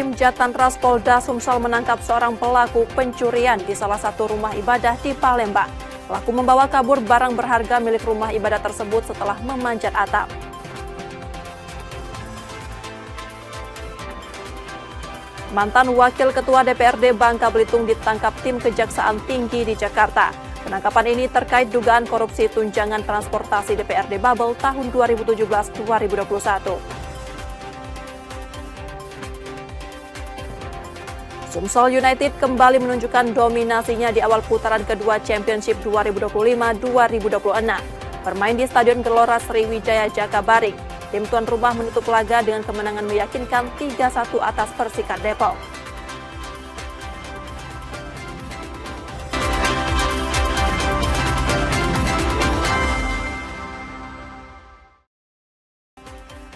Tim Jatantras Polda Sumsel menangkap seorang pelaku pencurian di salah satu rumah ibadah di Palembang. Pelaku membawa kabur barang berharga milik rumah ibadah tersebut setelah memanjat atap. Mantan Wakil Ketua DPRD Bangka Belitung ditangkap tim Kejaksaan Tinggi di Jakarta. Penangkapan ini terkait dugaan korupsi tunjangan transportasi DPRD Bubble tahun 2017-2021. Sumsel United kembali menunjukkan dominasinya di awal putaran kedua Championship 2025-2026. Bermain di Stadion Gelora Sriwijaya Jakabaring, tim tuan rumah menutup laga dengan kemenangan meyakinkan 3-1 atas Persikad Depok.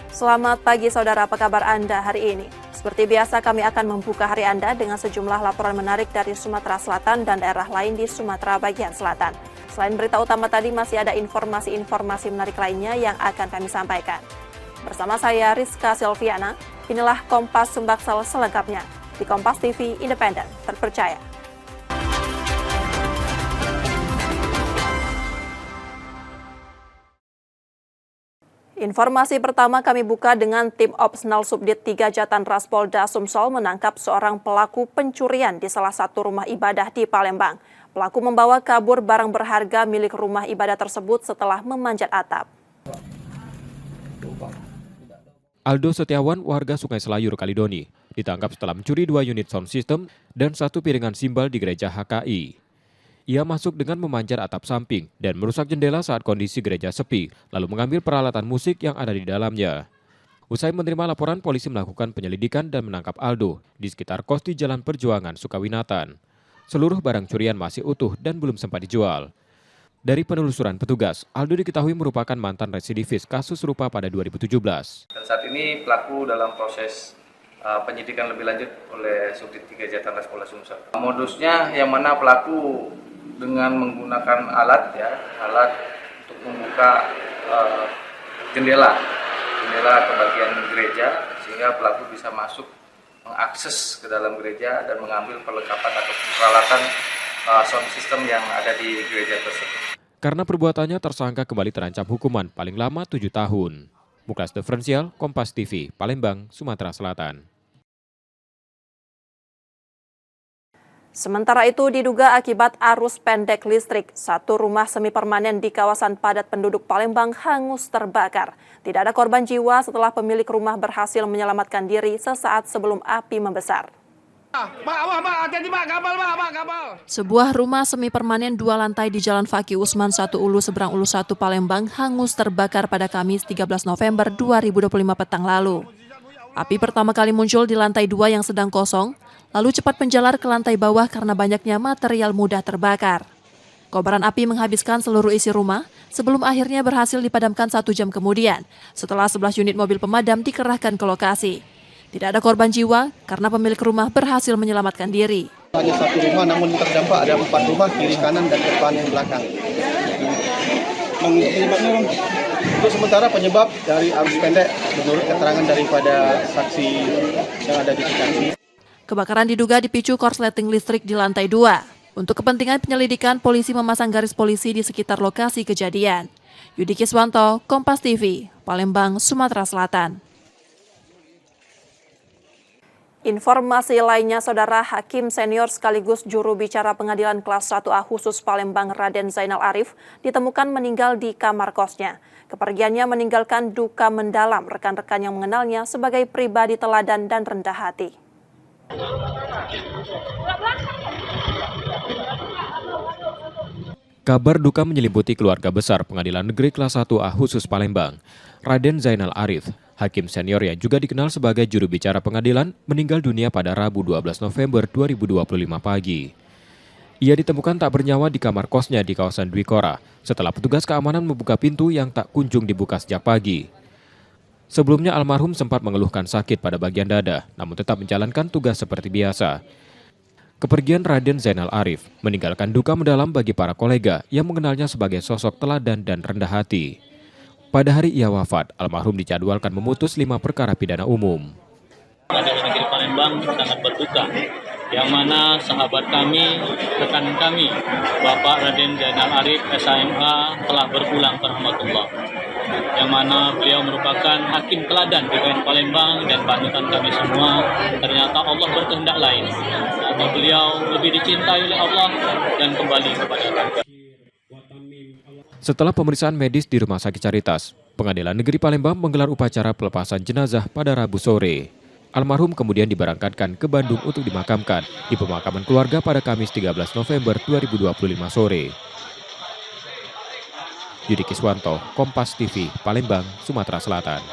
Selamat pagi saudara, apa kabar Anda hari ini? Seperti biasa kami akan membuka hari Anda dengan sejumlah laporan menarik dari Sumatera Selatan dan daerah lain di Sumatera bagian selatan. Selain berita utama tadi masih ada informasi-informasi menarik lainnya yang akan kami sampaikan. Bersama saya Rizka Silviana, inilah Kompas Sumbaksel selengkapnya di Kompas TV Independen, terpercaya. Informasi pertama kami buka dengan tim Opsnal Subdit 3 Jatantras Polda Sumsel menangkap seorang pelaku pencurian di salah satu rumah ibadah di Palembang. Pelaku membawa kabur barang berharga milik rumah ibadah tersebut setelah memanjat atap. Aldo Setiawan, warga Sungai Selayur, Kalidoni, ditangkap setelah mencuri 2 unit sound system dan 1 piringan simbal di gereja HKI. Ia masuk dengan memanjat atap samping dan merusak jendela saat kondisi gereja sepi, lalu mengambil peralatan musik yang ada di dalamnya. Usai menerima laporan, polisi melakukan penyelidikan dan menangkap Aldo di sekitar kos di Jalan Perjuangan, Sukawinatan. Seluruh barang curian masih utuh dan belum sempat dijual. Dari penelusuran petugas, Aldo diketahui merupakan mantan residivis kasus serupa pada 2017. Dan saat ini pelaku dalam proses penyidikan lebih lanjut oleh Subdit 3 Jatantras Polda Sumsel. Modusnya yang mana pelaku dengan menggunakan alat untuk membuka jendela ke bagian gereja sehingga pelaku bisa masuk mengakses ke dalam gereja dan mengambil perlengkapan atau peralatan sound system yang ada di gereja tersebut. Karena perbuatannya, tersangka kembali terancam hukuman paling lama 7 tahun. Muklas Diferensial, Kompas TV, Palembang, Sumatera Selatan. Sementara itu diduga akibat arus pendek listrik, satu rumah semi permanen di kawasan padat penduduk Palembang hangus terbakar. Tidak ada korban jiwa setelah pemilik rumah berhasil menyelamatkan diri sesaat sebelum api membesar. Sebuah rumah semi permanen 2 lantai di Jalan Fakih Usman 1 Ulu Seberang Ulu 1 Palembang hangus terbakar pada Kamis 13 November 2025 petang lalu. Api pertama kali muncul di lantai 2 yang sedang kosong, lalu cepat menjalar ke lantai bawah karena banyaknya material mudah terbakar. Kobaran api menghabiskan seluruh isi rumah sebelum akhirnya berhasil dipadamkan 1 jam kemudian setelah 11 unit mobil pemadam dikerahkan ke lokasi. Tidak ada korban jiwa karena pemilik rumah berhasil menyelamatkan diri. Hanya 1 rumah namun terdampak ada 4 rumah kiri kanan dan depan dan belakang. Untuk sementara penyebab dari arus pendek menurut keterangan daripada saksi yang ada di lokasi. Kebakaran diduga dipicu korsleting listrik di lantai 2. Untuk kepentingan penyelidikan, polisi memasang garis polisi di sekitar lokasi kejadian. Yudi Kiswanto, Kompas TV, Palembang, Sumatera Selatan. Informasi lainnya, Saudara, Hakim Senior sekaligus juru bicara Pengadilan Kelas 1A khusus Palembang Raden Zainal Arif ditemukan meninggal di kamar kosnya. Kepergiannya meninggalkan duka mendalam rekan-rekan yang mengenalnya sebagai pribadi teladan dan rendah hati. Kabar duka menyelimuti keluarga besar Pengadilan Negeri Kelas 1A khusus Palembang. Raden Zainal Arif, hakim senior yang juga dikenal sebagai juru bicara pengadilan, meninggal dunia pada Rabu 12 November 2025 pagi. Ia ditemukan tak bernyawa di kamar kosnya di kawasan Dwi Kora setelah petugas keamanan membuka pintu yang tak kunjung dibuka sejak pagi. Sebelumnya almarhum sempat mengeluhkan sakit pada bagian dada, namun tetap menjalankan tugas seperti biasa. Kepergian Raden Zainal Arif meninggalkan duka mendalam bagi para kolega yang mengenalnya sebagai sosok teladan dan rendah hati. Pada hari ia wafat, almarhum dijadwalkan memutus 5 perkara pidana umum. Pengadilan Negeri Palembang Palembang sangat berduka, yang mana sahabat kami, rekan kami, Bapak Raden Zainal Arif SHMH telah berpulang ke rahmatullah, yang mana beliau merupakan hakim teladan PKN Palembang dan panutan kami semua. Ternyata Allah berkehendak lain, atau beliau lebih dicintai oleh Allah dan kembali kepada Tuhan. Setelah pemeriksaan medis di Rumah Sakit Caritas, Pengadilan Negeri Palembang menggelar upacara pelepasan jenazah pada Rabu sore. Almarhum kemudian diberangkatkan ke Bandung untuk dimakamkan di pemakaman keluarga pada Kamis 13 November 2025 sore. Yudi Kiswanto, Kompas TV, Palembang, Sumatera Selatan.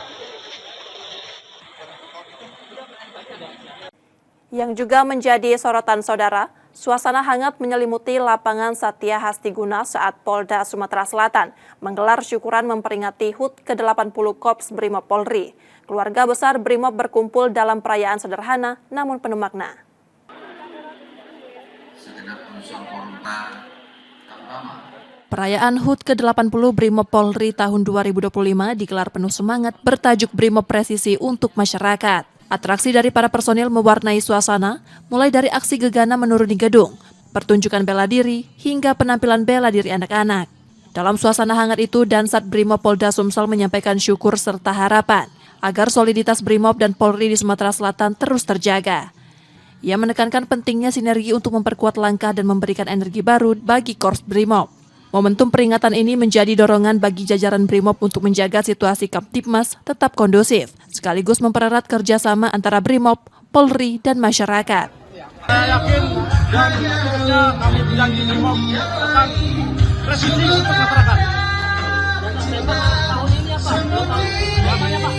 Yang juga menjadi sorotan saudara, suasana hangat menyelimuti lapangan Satya Hastiguna saat Polda Sumatera Selatan menggelar syukuran memperingati HUT ke-80 Korps Brimob Polri. Keluarga besar Brimob berkumpul dalam perayaan sederhana namun penuh makna. Perayaan HUT ke-80 Brimob Polri tahun 2025 digelar penuh semangat bertajuk Brimob Presisi untuk Masyarakat. Atraksi dari para personil mewarnai suasana, mulai dari aksi gegana menuruni gedung, pertunjukan bela diri, hingga penampilan bela diri anak-anak. Dalam suasana hangat itu, Dansat Brimob Polda Sumsel menyampaikan syukur serta harapan agar soliditas Brimob dan Polri di Sumatera Selatan terus terjaga. Ia menekankan pentingnya sinergi untuk memperkuat langkah dan memberikan energi baru bagi Korps Brimob. Momentum peringatan ini menjadi dorongan bagi jajaran Brimob untuk menjaga situasi Kamtibmas tetap kondusif, sekaligus mempererat kerjasama antara Brimob, Polri, dan masyarakat. Saya yakin dan tentunya kami berjanji Brimob akan presisi untuk masyarakat. Tahun ini apa? Namanya Pak?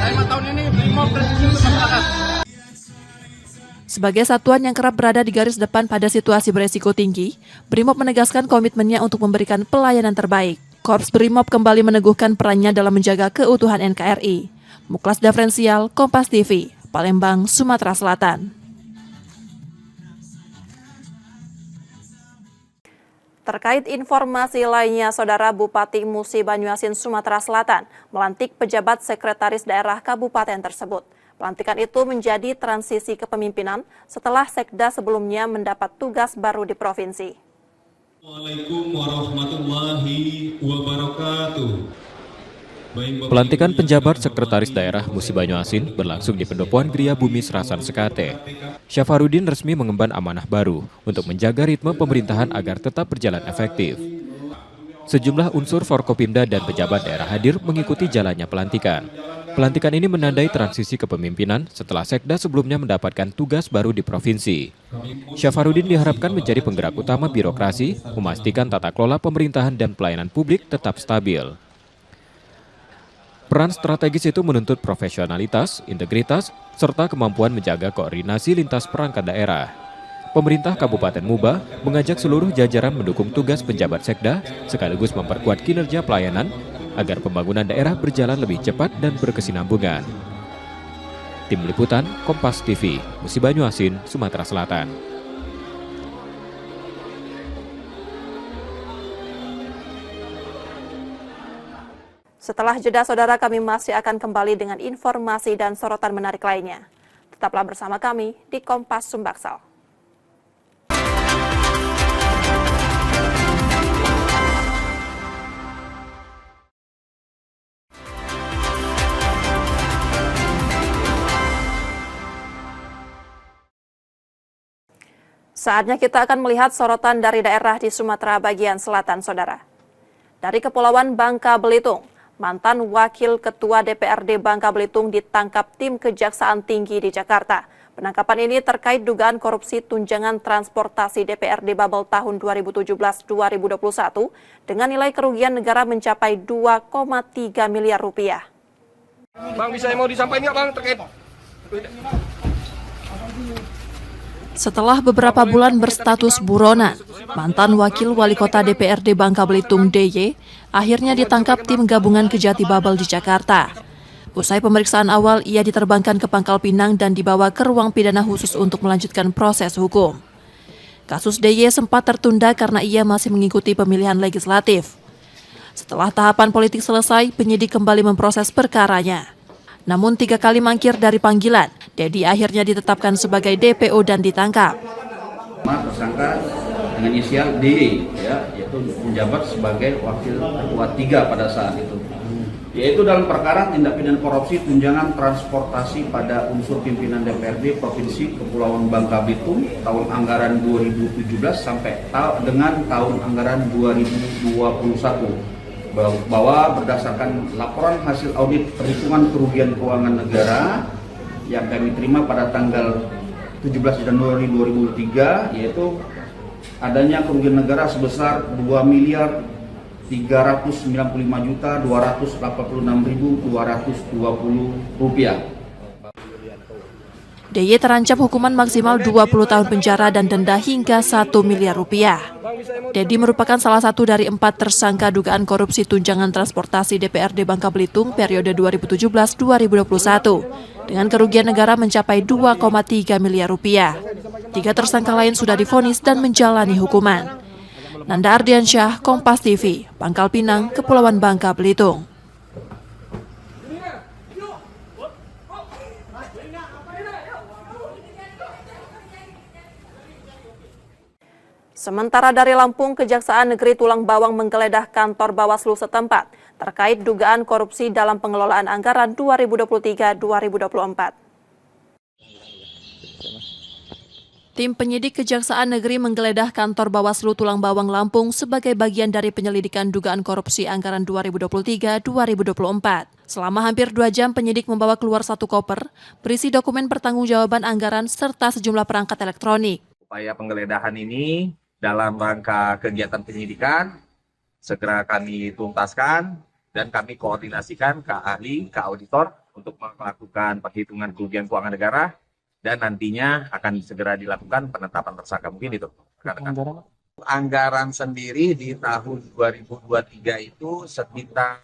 Tema tahun ini Brimob presisi untuk masyarakat. Sebagai satuan yang kerap berada di garis depan pada situasi beresiko tinggi, Brimob menegaskan komitmennya untuk memberikan pelayanan terbaik. Korps Brimob kembali meneguhkan perannya dalam menjaga keutuhan NKRI. Muklas Diferensial, Kompas TV, Palembang, Sumatera Selatan. Terkait informasi lainnya, Saudara Bupati Musi Banyuasin, Sumatera Selatan melantik pejabat sekretaris daerah kabupaten tersebut. Pelantikan itu menjadi transisi kepemimpinan setelah sekda sebelumnya mendapat tugas baru di provinsi. Assalamualaikum warahmatullahi wabarakatuh. Pelantikan penjabat sekretaris daerah Musi Banyuasin berlangsung di Pendopoan Gria Bumi Serasan Sekate. Syafarudin resmi mengemban amanah baru untuk menjaga ritme pemerintahan agar tetap berjalan efektif. Sejumlah unsur Forkopimda dan pejabat daerah hadir mengikuti jalannya pelantikan. Pelantikan ini menandai transisi kepemimpinan setelah sekda sebelumnya mendapatkan tugas baru di provinsi. Syafarudin diharapkan menjadi penggerak utama birokrasi, memastikan tata kelola pemerintahan dan pelayanan publik tetap stabil. Peran strategis itu menuntut profesionalitas, integritas, serta kemampuan menjaga koordinasi lintas perangkat daerah. Pemerintah Kabupaten Muba mengajak seluruh jajaran mendukung tugas penjabat sekda sekaligus memperkuat kinerja pelayanan agar pembangunan daerah berjalan lebih cepat dan berkesinambungan. Tim Liputan, Kompas TV, Musi Banyuasin, Sumatera Selatan. Setelah jeda, Saudara, kami masih akan kembali dengan informasi dan sorotan menarik lainnya. Tetaplah bersama kami di Kompas Sumbaksel. Saatnya kita akan melihat sorotan dari daerah di Sumatera bagian selatan, Saudara. Dari Kepulauan Bangka Belitung, mantan Wakil Ketua DPRD Bangka Belitung ditangkap tim Kejaksaan Tinggi di Jakarta. Penangkapan ini terkait dugaan korupsi tunjangan transportasi DPRD Bubble tahun 2017-2021 dengan nilai kerugian negara mencapai 2,3 miliar rupiah. Bang, bisa yang mau disampaikan nggak Bang terkait? Setelah beberapa bulan berstatus buronan, mantan Wakil Wali Kota DPRD Bangka Belitung DY akhirnya ditangkap tim gabungan Kejati Bubble di Jakarta. Usai pemeriksaan awal, ia diterbangkan ke Pangkal Pinang dan dibawa ke ruang pidana khusus untuk melanjutkan proses hukum. Kasus DY sempat tertunda karena ia masih mengikuti pemilihan legislatif. Setelah tahapan politik selesai, penyidik kembali memproses perkaranya. Namun 3 kali mangkir dari panggilan Dedi akhirnya ditetapkan sebagai DPO dan ditangkap. Tersangka dengan inisial DY, ya, yaitu menjabat sebagai wakil ketua 3 pada saat itu, yaitu dalam perkara tindak pidana korupsi tunjangan transportasi pada unsur pimpinan DPRD Provinsi Kepulauan Bangka Belitung tahun anggaran 2017 sampai dengan tahun anggaran 2021, bahwa berdasarkan laporan hasil audit perhitungan kerugian keuangan negara yang kami terima pada tanggal 17 Januari 2003, yaitu adanya kerugian negara sebesar 2.395.286.220 rupiah. DY terancam hukuman maksimal 20 tahun penjara dan denda hingga 1 miliar rupiah. Dedi merupakan salah satu dari 4 tersangka dugaan korupsi tunjangan transportasi DPRD Bangka Belitung periode 2017-2021 dengan kerugian negara mencapai 2,3 miliar rupiah. 3 tersangka lain sudah divonis dan menjalani hukuman. Nanda Ardiansyah, Kompas TV, Pangkal Pinang, Kepulauan Bangka Belitung. Sementara dari Lampung, Kejaksaan Negeri Tulang Bawang menggeledah kantor Bawaslu setempat terkait dugaan korupsi dalam pengelolaan anggaran 2023-2024. Tim penyidik Kejaksaan Negeri menggeledah kantor Bawaslu Tulang Bawang Lampung sebagai bagian dari penyelidikan dugaan korupsi anggaran 2023-2024. Selama hampir 2 jam, penyidik membawa keluar 1 koper berisi dokumen pertanggungjawaban anggaran serta sejumlah perangkat elektronik. Upaya penggeledahan ini dalam rangka kegiatan penyidikan segera kami tuntaskan dan kami koordinasikan ke ahli, ke auditor untuk melakukan perhitungan kerugian keuangan negara dan nantinya akan segera dilakukan penetapan tersangka. Mungkin itu. Anggaran sendiri di tahun 2023 itu sekitar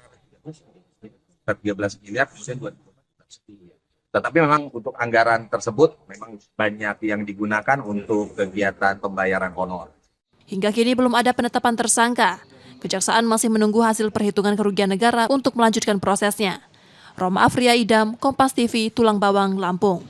13 miliar, kemudian 2024. Tetapi memang untuk anggaran tersebut memang banyak yang digunakan untuk kegiatan pembayaran honor. Hingga kini belum ada penetapan tersangka. Kejaksaan masih menunggu hasil perhitungan kerugian negara untuk melanjutkan prosesnya. Roma Afria Idam, Kompas TV, Tulang Bawang, Lampung.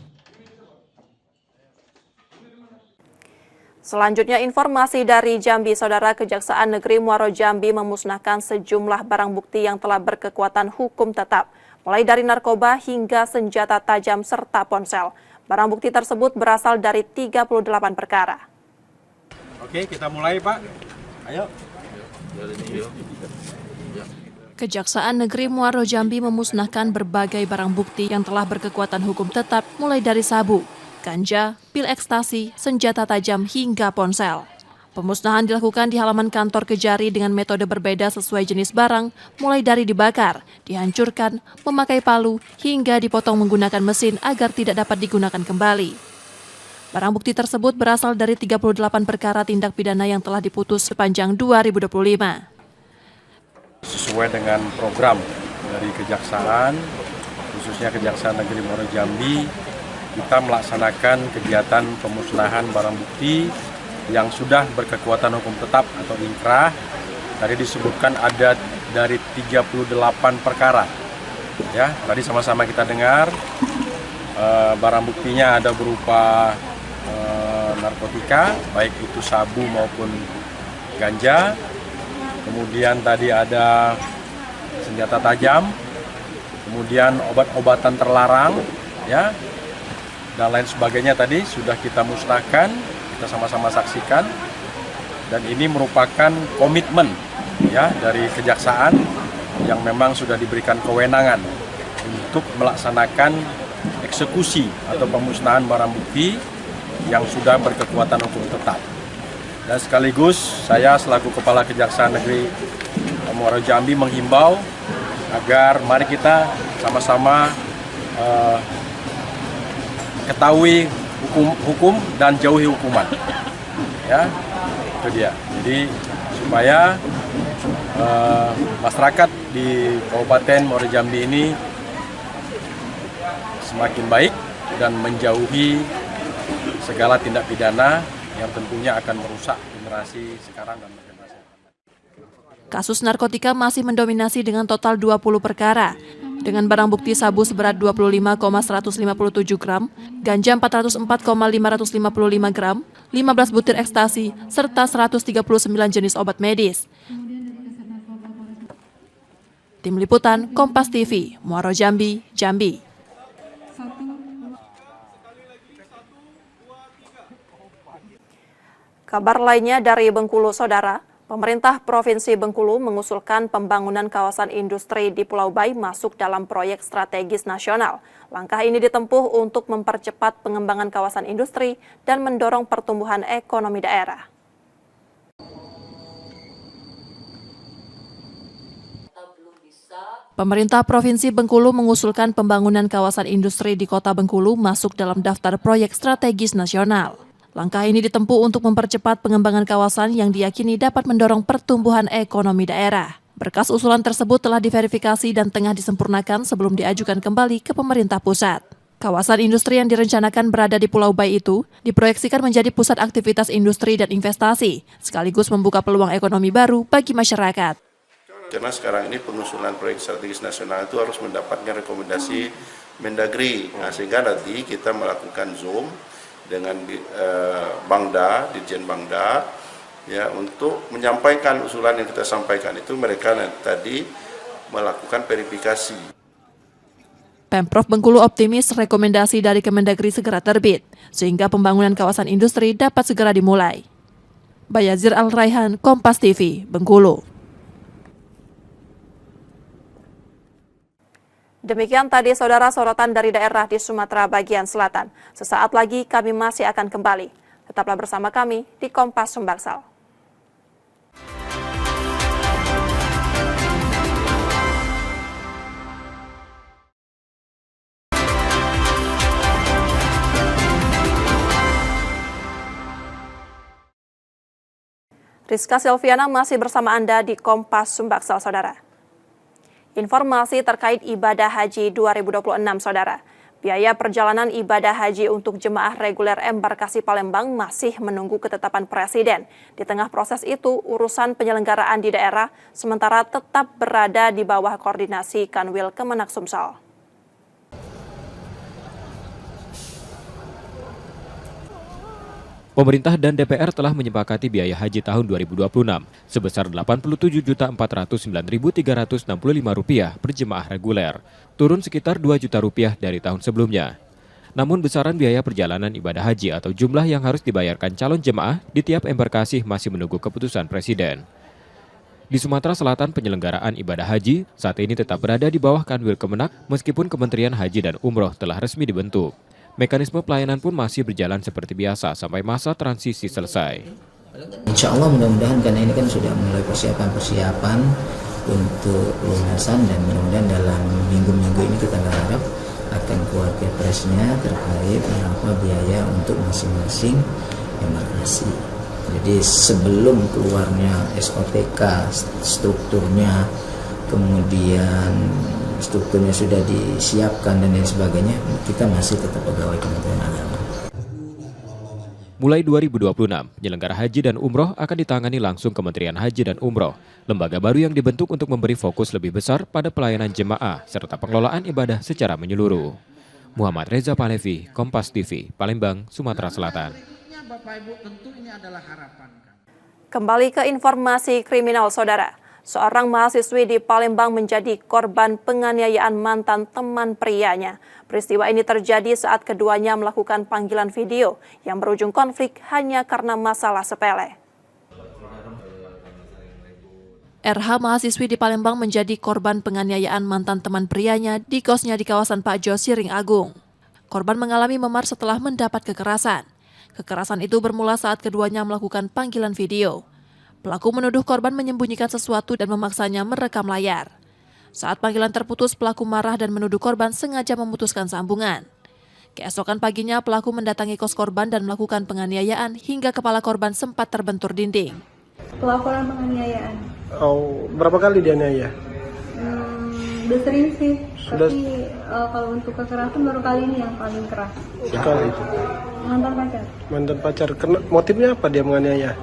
Selanjutnya informasi dari Jambi, Saudara. Kejaksaan Negeri Muaro Jambi memusnahkan sejumlah barang bukti yang telah berkekuatan hukum tetap, mulai dari narkoba hingga senjata tajam serta ponsel. Barang bukti tersebut berasal dari 38 perkara. Oke, kita mulai, Pak. Ayo. Kejaksaan Negeri Muaro Jambi memusnahkan berbagai barang bukti yang telah berkekuatan hukum tetap, mulai dari sabu, ganja, pil ekstasi, senjata tajam hingga ponsel. Pemusnahan dilakukan di halaman kantor Kejari dengan metode berbeda sesuai jenis barang, mulai dari dibakar, dihancurkan, memakai palu, hingga dipotong menggunakan mesin agar tidak dapat digunakan kembali. Barang bukti tersebut berasal dari 38 perkara tindak pidana yang telah diputus sepanjang 2025. Sesuai dengan program dari Kejaksaan, khususnya Kejaksaan Negeri Muaro Jambi, kita melaksanakan kegiatan pemusnahan barang bukti yang sudah berkekuatan hukum tetap atau inkrah. Tadi disebutkan ada dari 38 perkara. Ya, tadi sama-sama kita dengar barang buktinya ada berupa narkotika, baik itu sabu maupun ganja. Kemudian tadi ada senjata tajam, kemudian obat-obatan terlarang, ya, dan lain sebagainya tadi sudah kita musnahkan, kita sama-sama saksikan. Dan ini merupakan komitmen, ya, dari Kejaksaan yang memang sudah diberikan kewenangan untuk melaksanakan eksekusi atau pemusnahan barang bukti yang sudah berkekuatan hukum tetap. Dan sekaligus saya selaku Kepala Kejaksaan Negeri Muaro Jambi menghimbau agar mari kita sama-sama ketahui hukum dan jauhi hukuman. Ya, itu dia. Jadi supaya masyarakat di Kabupaten Muaro Jambi ini semakin baik dan menjauhi segala tindak pidana yang tentunya akan merusak generasi sekarang dan generasi akan datang. Kasus narkotika masih mendominasi dengan total 20 perkara. Dengan barang bukti sabu seberat 25,157 gram, ganja 404,555 gram, 15 butir ekstasi, serta 139 jenis obat medis. Tim Liputan, Kompas TV, Muaro Jambi, Jambi. Kabar lainnya dari Bengkulu, Saudara. Pemerintah Provinsi Bengkulu mengusulkan pembangunan kawasan industri di Pulau Bai masuk dalam proyek strategis nasional. Langkah ini ditempuh untuk mempercepat pengembangan kawasan industri dan mendorong pertumbuhan ekonomi daerah. Pemerintah Provinsi Bengkulu mengusulkan pembangunan kawasan industri di Kota Bengkulu masuk dalam daftar proyek strategis nasional. Langkah ini ditempuh untuk mempercepat pengembangan kawasan yang diyakini dapat mendorong pertumbuhan ekonomi daerah. Berkas usulan tersebut telah diverifikasi dan tengah disempurnakan sebelum diajukan kembali ke pemerintah pusat. Kawasan industri yang direncanakan berada di Pulau Bai itu diproyeksikan menjadi pusat aktivitas industri dan investasi, sekaligus membuka peluang ekonomi baru bagi masyarakat. Karena sekarang ini pengusulan proyek strategis nasional itu harus mendapatkan rekomendasi Mendagri, sehingga nanti kita melakukan Zoom dengan Bangda, Dirjen Bangda, ya, untuk menyampaikan usulan yang kita sampaikan itu mereka tadi melakukan verifikasi. Pemprov Bengkulu optimis rekomendasi dari Kemendagri segera terbit, sehingga pembangunan kawasan industri dapat segera dimulai. Bayazir Al-Raihan, Kompas TV, Bengkulu. Demikian tadi Saudara sorotan dari daerah di Sumatera bagian selatan. Sesaat lagi kami masih akan kembali. Tetaplah bersama kami di Kompas Sumbaksal. Rizka Silviana masih bersama Anda di Kompas Sumbaksal, Saudara. Informasi terkait ibadah haji 2026, Saudara. Biaya perjalanan ibadah haji untuk jemaah reguler embarkasi Palembang masih menunggu ketetapan Presiden. Di tengah proses itu, urusan penyelenggaraan di daerah sementara tetap berada di bawah koordinasi Kanwil Kemenak Sumsel. Pemerintah dan DPR telah menyepakati biaya haji tahun 2026 sebesar Rp87.049.365 per jemaah reguler, turun sekitar Rp2 juta dari tahun sebelumnya. Namun besaran biaya perjalanan ibadah haji atau jumlah yang harus dibayarkan calon jemaah di tiap embarkasi masih menunggu keputusan Presiden. Di Sumatera Selatan, penyelenggaraan ibadah haji saat ini tetap berada di bawah Kanwil Kemenak meskipun Kementerian Haji dan Umroh telah resmi dibentuk. Mekanisme pelayanan pun masih berjalan seperti biasa sampai masa transisi selesai. Insya Allah mudah-mudahan karena ini kan sudah mulai persiapan untuk lunasan dan mudah-mudahan dalam minggu-minggu ini kita berharap akan keluar Kepresnya terkait berapa biaya untuk masing-masing embarkasi. Jadi sebelum keluarnya SOTK, strukturnya, kemudian strukturnya sudah disiapkan dan lain sebagainya, kita masih tetap pegawai Kementerian Agama. Mulai 2026, penyelenggara haji dan umroh akan ditangani langsung Kementerian Haji dan Umroh, lembaga baru yang dibentuk untuk memberi fokus lebih besar pada pelayanan jemaah serta pengelolaan ibadah secara menyeluruh. Muhammad Reza Palevi, Kompas TV, Palembang, Sumatera Selatan. Kembali ke informasi kriminal, Saudara. Seorang mahasiswi di Palembang menjadi korban penganiayaan mantan teman prianya. Peristiwa ini terjadi saat keduanya melakukan panggilan video yang berujung konflik hanya karena masalah sepele. RH, mahasiswi di Palembang, menjadi korban penganiayaan mantan teman prianya di kosnya di kawasan Pak Jo, Siring Agung. Korban mengalami memar setelah mendapat kekerasan. Kekerasan itu bermula saat keduanya melakukan panggilan video. Pelaku menuduh korban menyembunyikan sesuatu dan memaksanya merekam layar. Saat panggilan terputus, pelaku marah dan menuduh korban sengaja memutuskan sambungan. Keesokan paginya, pelaku mendatangi kos korban dan melakukan penganiayaan hingga kepala korban sempat terbentur dinding. Pelaporan penganiayaan. Oh, berapa kali dianiaya? Udah sering sih, tapi kalau untuk kekerasan baru kali ini yang paling keras. Sekali itu? Mantan pacar. Mantan pacar, motifnya apa dia menganiaya?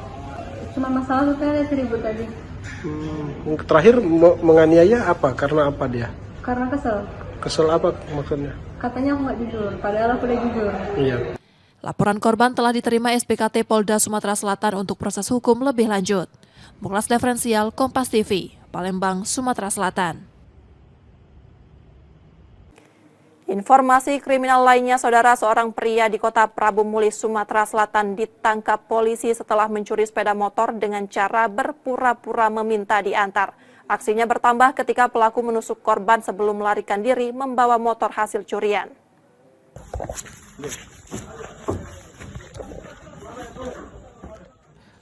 Cuma masalah sepele, ribut tadi. Terakhir menganiaya apa? Karena apa dia? Karena kesel. Kesel apa maksudnya? Katanya aku nggak jujur, padahal aku udah jujur. Iya. Laporan korban telah diterima SPKT Polda Sumatera Selatan untuk proses hukum lebih lanjut. Muklas Diferensial, Kompas TV, Palembang, Sumatera Selatan. Informasi kriminal lainnya, saudara, seorang pria di kota Prabu Muli, Sumatera Selatan ditangkap polisi setelah mencuri sepeda motor dengan cara berpura-pura meminta diantar. Aksinya bertambah ketika pelaku menusuk korban sebelum melarikan diri membawa motor hasil curian.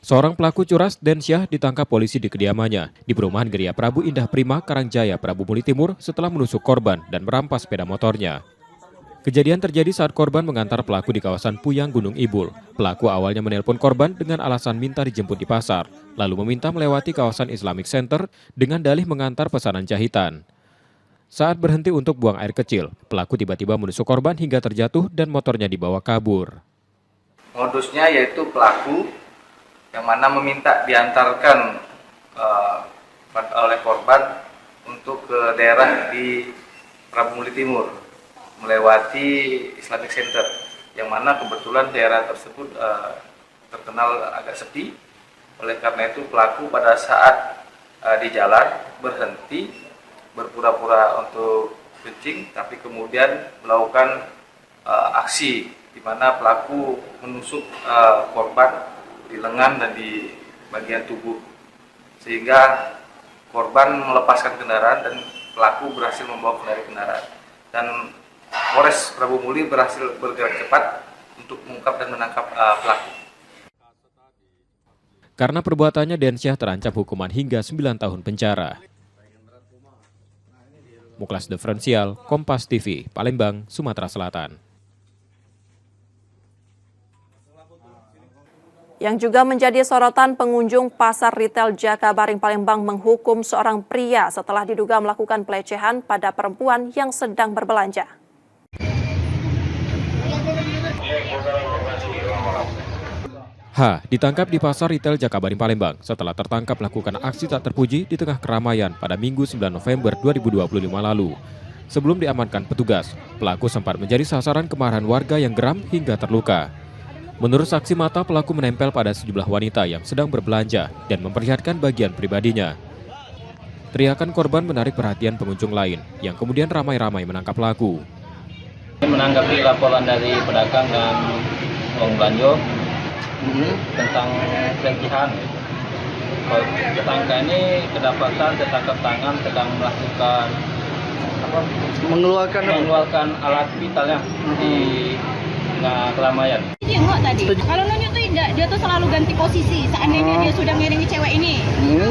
Seorang pelaku curas Densyah ditangkap polisi di kediamannya di perumahan Geria Prabu Indah Prima, Karangjaya, Prabu Muli Timur setelah menusuk korban dan merampas sepeda motornya. Kejadian terjadi saat korban mengantar pelaku di kawasan Puyang, Gunung Ibul. Pelaku awalnya menelpon korban dengan alasan minta dijemput di pasar, lalu meminta melewati kawasan Islamic Center dengan dalih mengantar pesanan jahitan. Saat berhenti untuk buang air kecil, pelaku tiba-tiba menusuk korban hingga terjatuh dan motornya dibawa kabur. Modusnya yaitu pelaku yang mana meminta diantarkan oleh korban untuk ke daerah di Prabu Muli Timur melewati Islamic Center, yang mana kebetulan daerah tersebut terkenal agak sepi. Oleh karena itu pelaku pada saat di jalan berhenti berpura-pura untuk kencing, tapi kemudian melakukan aksi di mana pelaku menusuk korban di lengan dan di bagian tubuh, sehingga korban melepaskan kendaraan dan pelaku berhasil membawa kendaraan. Dan Polres Prabu Muli berhasil bergerak cepat untuk mengungkap dan menangkap pelaku. Karena perbuatannya, Densyah terancam hukuman hingga 9 tahun penjara. Muklas Diferensial, Kompas TV, Palembang, Sumatera Selatan. Yang juga menjadi sorotan, pengunjung pasar retail Jakabaring Palembang menghukum seorang pria setelah diduga melakukan pelecehan pada perempuan yang sedang berbelanja. H ditangkap di pasar retail Jakabaring Palembang setelah tertangkap melakukan aksi tak terpuji di tengah keramaian pada Minggu 9 November 2025 lalu. Sebelum diamankan petugas, pelaku sempat menjadi sasaran kemarahan warga yang geram hingga terluka. Menurut saksi mata, pelaku menempel pada sejumlah wanita yang sedang berbelanja dan memperlihatkan bagian pribadinya. Teriakan korban menarik perhatian pengunjung lain yang kemudian ramai-ramai menangkap pelaku. Menanggapi laporan dari pedagang dan pengunjung tentang pelecehan, tersangka ini kedapatan tertangkap tangan sedang melakukan mengeluarkan alat vitalnya di keramaian. Dia enggak tadi. Kalau nunjuk tuh dia tuh selalu ganti posisi. Seandainya dia sudah ngiringi cewek ini,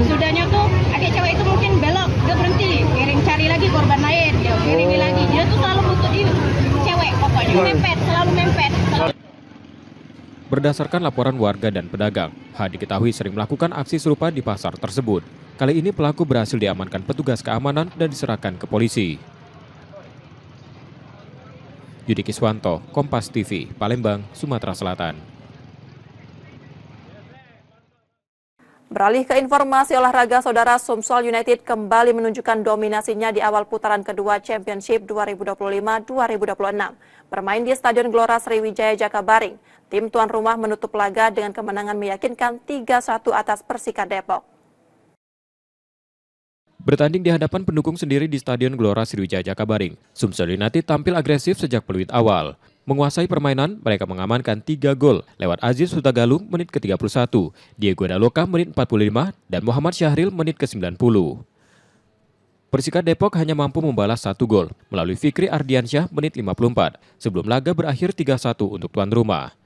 sudahnya tuh akhirnya cewek itu mungkin belok, dia berhenti, ngiring cari lagi korban lain, dia ngiringi lagi. Dia tuh selalu untuk cewek, pokoknya mepet, selalu mepet. Berdasarkan laporan warga dan pedagang, H diketahui sering melakukan aksi serupa di pasar tersebut. Kali ini pelaku berhasil diamankan petugas keamanan dan diserahkan ke polisi. Yudi Kiswanto, Kompas TV, Palembang, Sumatera Selatan. Beralih ke informasi olahraga, saudara, Sumsel United kembali menunjukkan dominasinya di awal putaran kedua Championship 2025-2026. Bermain di Stadion Gelora Sriwijaya Jakabaring, tim tuan rumah menutup laga dengan kemenangan meyakinkan 3-1 atas Persika Depok. Bertanding di hadapan pendukung sendiri di Stadion Gelora Sriwijaya Jakabaring, Sumsel United tampil agresif sejak peluit awal. Menguasai permainan, mereka mengamankan 3 gol lewat Aziz Hutagalung menit ke-31, Diego Daloka menit 45, dan Muhammad Syahril menit ke-90. Persika Depok hanya mampu membalas 1 gol melalui Fikri Ardiansyah menit 54, sebelum laga berakhir 3-1 untuk tuan rumah.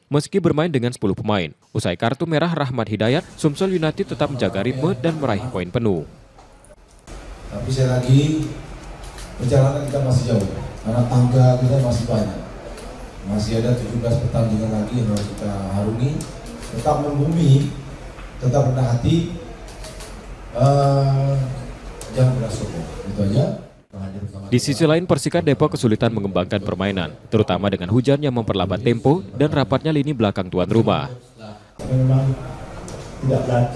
Meski bermain dengan 10 pemain, usai kartu merah Rahmat Hidayat, Sumsel United tetap menjaga ritme dan meraih poin penuh. Tapi sekali lagi, perjalanan kita masih jauh, karena tangga kita masih banyak. Masih ada 17 pertandingan lagi yang harus kita harungi. Tetap membumi, tetap rendah hati, jangan pernah sombong. Itu aja. Di sisi lain, Persika Depok kesulitan mengembangkan permainan, terutama dengan hujan yang memperlambat tempo dan rapatnya lini belakang tuan rumah. Memang tidak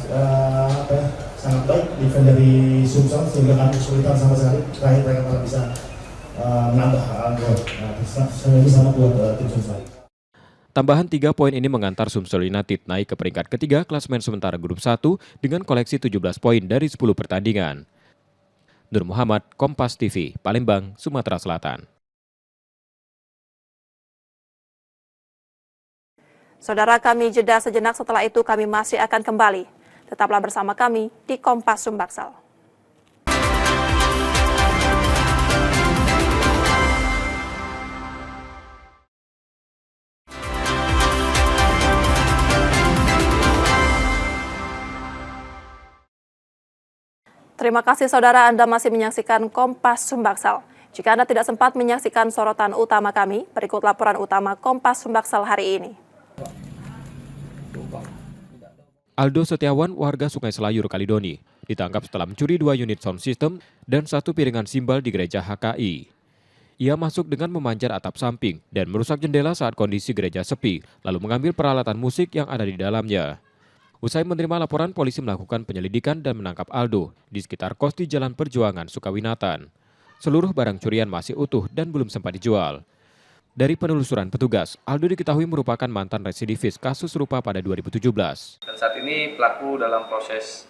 sangat baik defense dari Sumsel sehingga kami kesulitan sama sekali. Terakhir mereka malah bisa menambah gol. Ini sangat buat tim Sumsel. Tambahan 3 poin ini mengantar Sumsel United naik ke peringkat ketiga klasemen sementara grup 1 dengan koleksi 17 poin dari 10 pertandingan. Nur Muhammad, Kompas TV, Palembang, Sumatera Selatan. Saudara, kami jeda sejenak, setelah itu kami masih akan kembali. Tetaplah bersama kami di Kompas Sumbaksal. Terima kasih saudara, Anda masih menyaksikan Kompas Sumbaksal. Jika Anda tidak sempat menyaksikan sorotan utama kami, berikut laporan utama Kompas Sumbaksal hari ini. Aldo Setiawan, warga Sungai Selayur, Kalidoni, ditangkap setelah mencuri 2 unit sound system dan 1 piringan simbal di gereja HKI. Ia masuk dengan memanjat atap samping dan merusak jendela saat kondisi gereja sepi, lalu mengambil peralatan musik yang ada di dalamnya. Usai menerima laporan, polisi melakukan penyelidikan dan menangkap Aldo di sekitar kos di Jalan Perjuangan, Sukawinatan. Seluruh barang curian masih utuh dan belum sempat dijual. Dari penelusuran petugas, Aldo diketahui merupakan mantan residivis kasus serupa pada 2017. Dan saat ini pelaku dalam proses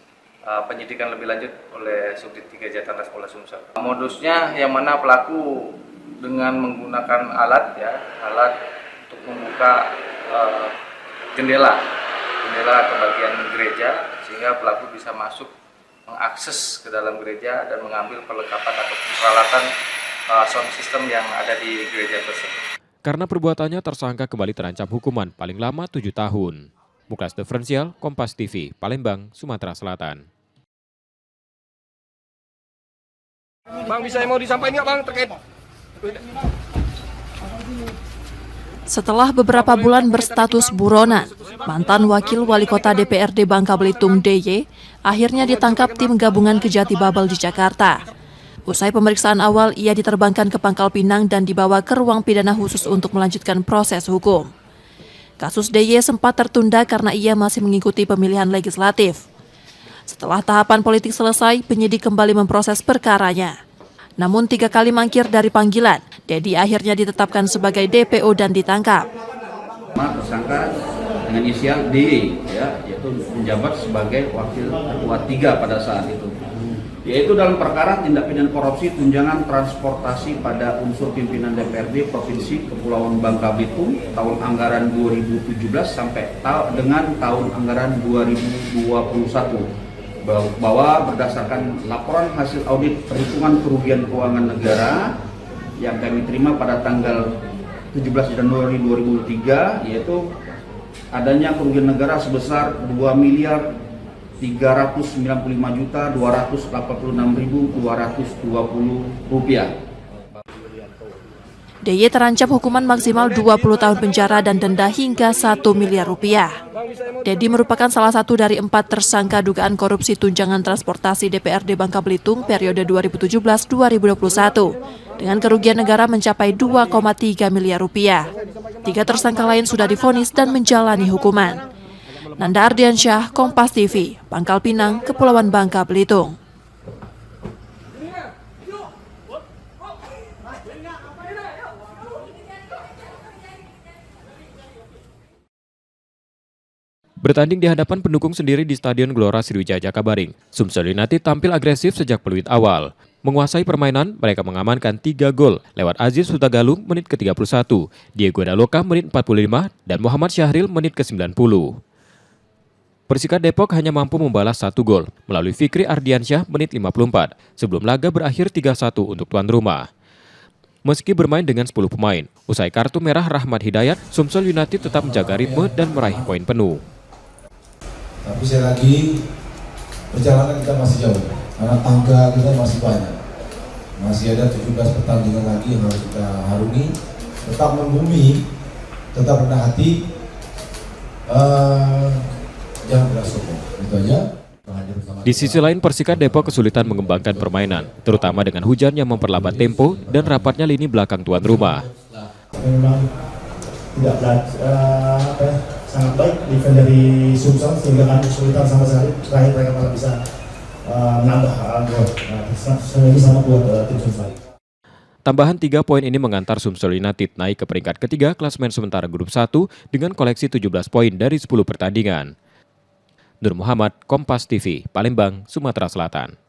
penyidikan lebih lanjut oleh Subdit 3 Jatanras Polda Sumsel. Modusnya yang mana pelaku dengan menggunakan alat untuk membuka jendela ke bagian gereja sehingga pelaku bisa masuk mengakses ke dalam gereja dan mengambil perlengkapan atau peralatan sound system yang ada di gereja tersebut. Karena perbuatannya, tersangka kembali terancam hukuman paling lama 7 tahun. Muklas Diferensial, Kompas TV, Palembang, Sumatera Selatan. Bang, bisa yang mau disampaikan nggak Bang terkait? Setelah beberapa bulan berstatus buronan, mantan wakil wali kota DPRD Bangka Belitung DY akhirnya ditangkap tim gabungan Kejati Babel di Jakarta. Usai pemeriksaan awal, ia diterbangkan ke Pangkal Pinang dan dibawa ke ruang pidana khusus untuk melanjutkan proses hukum. Kasus DY sempat tertunda karena ia masih mengikuti pemilihan legislatif. Setelah tahapan politik selesai, penyidik kembali memproses perkaranya. Namun 3 kali mangkir dari panggilan, Dedi akhirnya ditetapkan sebagai DPO dan ditangkap. Tersangka dengan inisial D, yaitu menjabat sebagai wakil ketua 3 pada saat itu. Yaitu dalam perkara tindak pidana korupsi tunjangan transportasi pada unsur pimpinan DPRD Provinsi Kepulauan Bangka Belitung tahun anggaran 2017 sampai dengan tahun anggaran 2021. Bahwa berdasarkan laporan hasil audit perhitungan kerugian keuangan negara yang kami terima pada tanggal 17 Januari 2003, yaitu adanya kerugian negara sebesar 2.395.286.220 rupiah. DY terancam hukuman maksimal 20 tahun penjara dan denda hingga 1 miliar rupiah. Dedi merupakan salah satu dari 4 tersangka dugaan korupsi tunjangan transportasi DPRD Bangka Belitung periode 2017-2021 dengan kerugian negara mencapai 2,3 miliar rupiah. 3 tersangka lain sudah divonis dan menjalani hukuman. Nanda Ardiansyah, Kompas TV, Pangkal Pinang, Kepulauan Bangka Belitung. Bertanding di hadapan pendukung sendiri di Stadion Gelora Sriwijaya Jakabaring, Sumsel United tampil agresif sejak peluit awal. Menguasai permainan, mereka mengamankan 3 gol lewat Aziz Hutagalung menit ke-31, Diego Daloka menit 45, dan Muhammad Syahril menit ke-90. Persikat Depok hanya mampu membalas 1 gol melalui Fikri Ardiansyah menit 54, sebelum laga berakhir 3-1 untuk tuan rumah. Meski bermain dengan 10 pemain, usai kartu merah Rahmat Hidayat, Sumsel United tetap menjaga ritme dan meraih poin penuh. Tapi sekali lagi, perjalanan kita masih jauh, karena tangga kita masih banyak. Masih ada 17 pertandingan lagi yang harus kita harungi. Tetap membumi, tetap rendah hati, jangan beras sokong. Itu aja. Di sisi lain, Persikat Depok kesulitan mengembangkan permainan, terutama dengan hujan yang memperlambat tempo dan rapatnya lini belakang tuan rumah. Memang tidak sangat baik defense dari Sumsel sehingga kami kesulitan sama sekali. Terakhir mereka malah bisa menambah gol. Ini sangat buat tim Sumsel. Tambahan 3 poin ini mengantar Sumsel United naik ke peringkat ketiga klasemen sementara grup 1 dengan koleksi 17 poin dari 10 pertandingan. Nur Muhammad, Kompas TV, Palembang, Sumatera Selatan.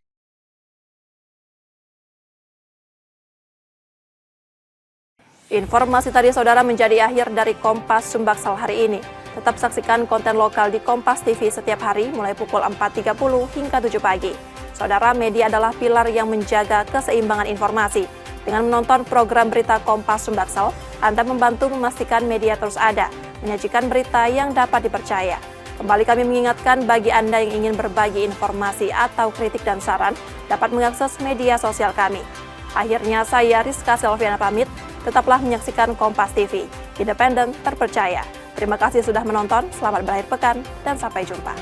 Informasi tadi saudara menjadi akhir dari Kompas Sumbaksel hari ini. Tetap saksikan konten lokal di Kompas TV setiap hari mulai pukul 4.30 hingga 7 pagi. Saudara, media adalah pilar yang menjaga keseimbangan informasi. Dengan menonton program berita Kompas Sumbaksel, Anda membantu memastikan media terus ada, menyajikan berita yang dapat dipercaya. Kembali kami mengingatkan bagi Anda yang ingin berbagi informasi atau kritik dan saran, dapat mengakses media sosial kami. Akhirnya saya Rizka Selviana pamit, tetaplah menyaksikan Kompas TV, independen, terpercaya. Terima kasih sudah menonton, selamat berakhir pekan, dan sampai jumpa.